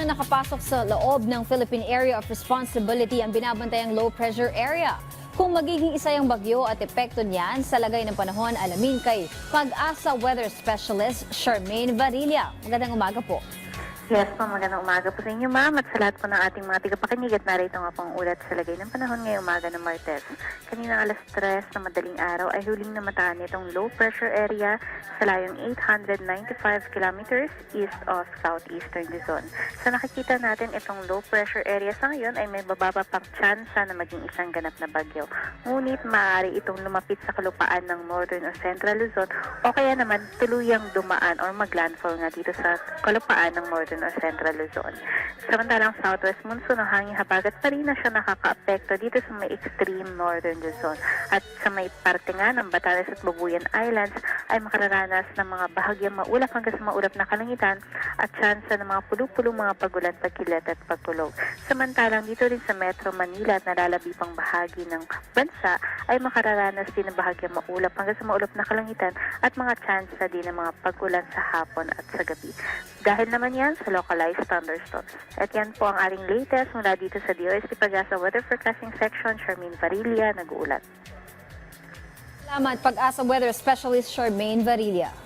na nakapasok sa loob ng Philippine Area of Responsibility ang binabantayang low pressure area. Kung magiging isa yung bagyo at epekto niyan sa lagay ng panahon, alamin kay Pag-asa Weather Specialist Charmaine Varilla. Magandang umaga po. Yes po, magandang umaga po sa inyo ma'am at sa lahat po ng ating mga tigapakinig at narito nga pong ulat sa lagay ng panahon ngayong umaga ng Martes. Kanina alas 3 na madaling araw ay huling namataan itong low pressure area sa layong 895 kilometers east of southeastern Luzon. Sa nakikita natin itong low pressure area sa ngayon ay may bababa pang tsansa na maging isang ganap na bagyo. Ngunit maaari itong lumapit sa kalupaan ng northern o central Luzon o kaya naman tuluyang dumaan or maglandfall nga dito sa kalupaan ng northern o central Luzon. Samantalang southwest monsoon o hangin habagat pa rin na siya nakaka-apekto dito sa may extreme northern Luzon. At sa may parte nga ng Batanes at Babuyan Islands ay makararanas ng mga bahagyang maulap hanggang sa maulap na kalangitan at tsansa ng mga pulupulong mga pagulan, pagkilat at pagkulog. Samantalang dito rin sa Metro Manila at nalalabi pang bahagi ng bansa ay makararanas din ng bahagyang maulap hanggang sa maulap na kalangitan at mga tsansa din ng mga pagulan sa hapon at sa gabi. Dahil naman yan sa localized thunderstorms. At yan po ang ating latest mula dito sa DOST Pag-asa Weather Forecasting Section. Charmaine Varilla, nag-uulat. Salamat, Pag-asa Weather Specialist Charmaine Varilla.